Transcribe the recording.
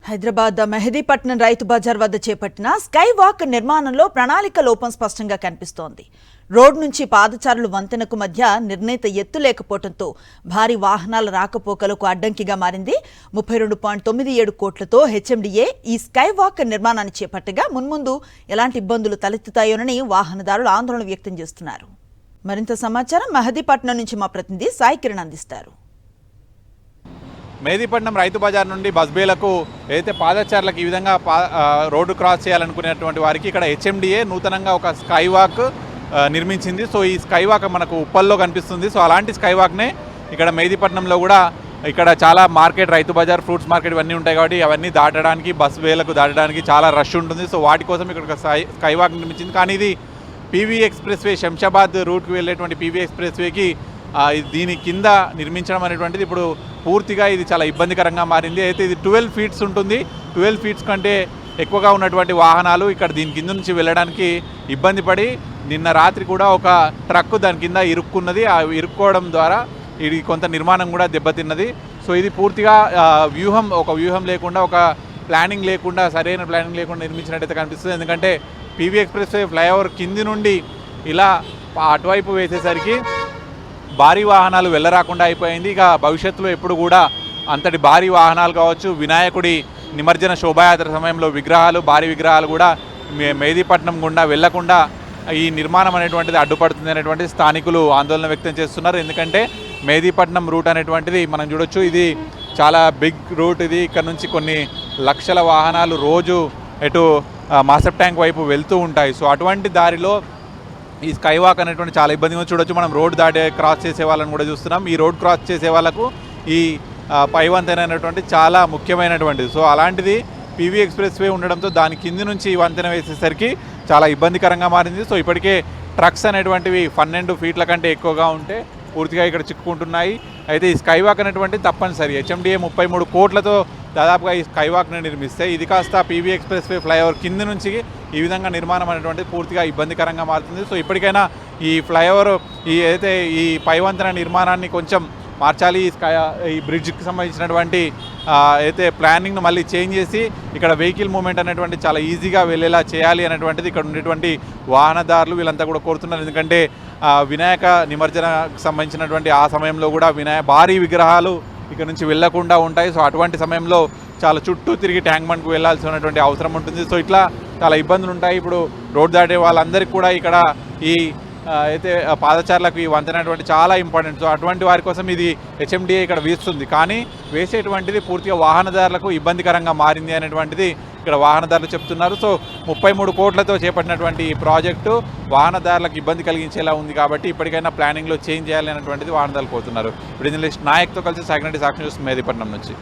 హైదరాబాద్ మెహదీపట్నం రైతు బజార్ వద్ద చేపట్టిన sky walk నిర్మాణంలో ప్రణాళిక లోపం స్పష్టంగా కనిపిస్తోంది. రోడ్ నుంచి పాదచారులు వంతెనకు మధ్య నిర్ణీత ఎత్తు లేకపోవడంతో భారీ వాహనాల రాకపోకలకు అడ్డంకిగా మారింది. 32.97 కోట్లతో హెచ్ఎండిఏ ఈ స్కై వాక్ నిర్మాణాన్ని చేపట్టగా మున్ముందు ఎలాంటి ఇబ్బందులు తలెత్తుతాయోనని వాహనదారులు ఆందోళన వ్యక్తం చేస్తున్నారు. మరింత సమాచారం మెహదీపట్నం నుంచి మా ప్రతినిధి సాయి కిరణ్ అందిస్తారు. మెహదీపట్నం రైతు బజార్ నుండి బస్బేలకు ఏదైతే పాదచారులకు ఈ విధంగా రోడ్డు క్రాస్ చేయాలనుకునేటువంటి వారికి ఇక్కడ హెచ్ఎండిఏ నూతనంగా ఒక స్కై వాక్ నిర్మించింది. సో ఈ స్కై వాక్ మనకు ఉప్పల్లో కనిపిస్తుంది. సో అలాంటి స్కై వాక్నే ఇక్కడ మెహదీపట్నంలో కూడా ఇక్కడ చాలా market, Rythu Bazar, fruits market ఇవన్నీ ఉంటాయి కాబట్టి అవన్నీ దాటడానికి, బస్బేలకు దాటడానికి చాలా రష్ ఉంటుంది. సో వాటి కోసం ఇక్కడ స్కై వాక్ నిర్మించింది. కానీ ఇది పీవీ ఎక్స్ప్రెస్ వే, శంషాబాద్ రూట్కి వెళ్ళేటువంటి పీవీ ఎక్స్ప్రెస్ వేకి దీని కింద నిర్మించడం అనేటువంటిది ఇప్పుడు పూర్తిగా ఇది చాలా ఇబ్బందికరంగా మారింది. అయితే ఇది 12 ఫీట్స్ ఉంటుంది. 12 ఫీట్స్ కంటే ఎక్కువగా ఉన్నటువంటి వాహనాలు ఇక్కడ దీని కింద నుంచి వెళ్ళడానికి ఇబ్బంది పడి నిన్న రాత్రి కూడా ఒక ట్రక్ దాని కింద ఇరుక్కున్నది. ఆ ఇరుక్కోవడం ద్వారా ఇది కొంత నిర్మాణం కూడా దెబ్బతిన్నది. సో ఇది పూర్తిగా ఒక వ్యూహం లేకుండా, ఒక ప్లానింగ్ లేకుండా, సరైన ప్లానింగ్ లేకుండా నిర్మించినట్టయితే కనిపిస్తుంది. ఎందుకంటే పీవీ ఎక్స్ప్రెస్ వే ఫ్లైఓవర్ కింది నుండి ఇలా అటువైపు వేసేసరికి భారీ వాహనాలు వెళ్ళరాకుండా అయిపోయింది. ఇక భవిష్యత్తులో ఎప్పుడు కూడా అంతటి భారీ వాహనాలు కావచ్చు, వినాయకుడి నిమజ్జన శోభాయాత్ర సమయంలో భారీ విగ్రహాలు కూడా మెహదీపట్నం గుండా వెళ్లకుండా ఈ నిర్మాణం అనేటువంటిది అడ్డుపడుతుంది అనేటువంటి స్థానికులు ఆందోళన వ్యక్తం చేస్తున్నారు. ఎందుకంటే మెహదీపట్నం రూట్ అనేటువంటిది మనం చూడొచ్చు, ఇది చాలా బిగ్ రూట్. ఇది ఇక్కడ నుంచి కొన్ని లక్షల వాహనాలు రోజు ఎటు మాసప్ ట్యాంక్ వైపు వెళ్తూ ఉంటాయి. సో అటువంటి దారిలో ఈ స్కై వాక్ అనేటువంటి చాలా ఇబ్బందిగా చూడొచ్చు. మనం రోడ్ క్రాస్ చేసే వాళ్ళని కూడా చూస్తున్నాం. ఈ రోడ్ క్రాస్ చేసే వాళ్ళకు ఈ పై వంతెన అనేటువంటి చాలా ముఖ్యమైనటువంటిది. సో అలాంటిది పీవీ ఎక్స్ప్రెస్ వే ఉండడంతో దాని కింది నుంచి ఈ వంతెన వేసేసరికి చాలా ఇబ్బందికరంగా మారింది. సో ఇప్పటికే ట్రక్స్ అనేటువంటివి 12 ఫీట్ల కంటే ఎక్కువగా ఉంటే పూర్తిగా ఇక్కడ చిక్కుకుంటున్నాయి. అయితే ఈ స్కై వాక్ అనేటువంటి తప్పనిసరి. హెచ్ఎండిఏ 33 కోట్లతో దాదాపుగా ఈ స్కై వాక్ని నిర్మిస్తే ఇది కాస్త పీవీ ఎక్స్ప్రెస్ వే ఫ్లైఓవర్ కింది నుంచి ఈ విధంగా నిర్మాణం అనేటువంటి పూర్తిగా ఇబ్బందికరంగా మారుతుంది. సో ఇప్పటికైనా ఈ ఫ్లైఓవర్ ఏదైతే ఈ పైవంతెన నిర్మాణాన్ని కొంచెం మార్చాలి. ఈ బ్రిడ్జ్కి సంబంధించినటువంటి అయితే ప్లానింగ్ను మళ్ళీ చేంజ్ చేసి ఇక్కడ వెహికల్ మూవ్మెంట్ అనేటువంటి చాలా ఈజీగా వెళ్ళేలా చేయాలి అనేటువంటిది ఇక్కడ ఉండేటువంటి వాహనదారులు వీళ్ళంతా కూడా కోరుతున్నారు. ఎందుకంటే వినాయక నిమజ్జనకు సంబంధించినటువంటి ఆ సమయంలో కూడా భారీ విగ్రహాలు ఇక్కడ నుంచి వెళ్లకుండా ఉంటాయి. సో అటువంటి సమయంలో చాలా చుట్టూ తిరిగి ట్యాంక్ బండ్కు వెళ్లాల్సినటువంటి అవసరం ఉంటుంది. సో ఇట్లా చాలా ఇబ్బందులు ఉంటాయి. ఇప్పుడు రోడ్ దాటే వాళ్ళందరికీ కూడా ఇక్కడ ఈ అయితే పాదచారులకు ఈ వంతెన అనేటువంటి చాలా ఇంపార్టెంట్. సో అటువంటి వారి కోసం ఇది హెచ్ఎండిఏ ఇక్కడ వేస్తుంది. కానీ వేసేటువంటిది పూర్తిగా వాహనదారులకు ఇబ్బందికరంగా మారింది అనేటువంటిది ఇక్కడ వాహనదారులు చెప్తున్నారు. సో 33 కోట్లతో చేపట్టినటువంటి ఈ ప్రాజెక్టు వాహనదారులకు ఇబ్బంది కలిగించేలా ఉంది కాబట్టి ఇప్పటికైనా ప్లానింగ్లో చేంజ్ చేయాలి అనేటువంటిది వాహనదారులు కోరుతున్నారు. ఇప్పుడు జర్నలిస్ట్ నాయక్తో కలిసి సాగినట్టు సాక్షి న్యూస్ మెహదీపట్నం నుంచి.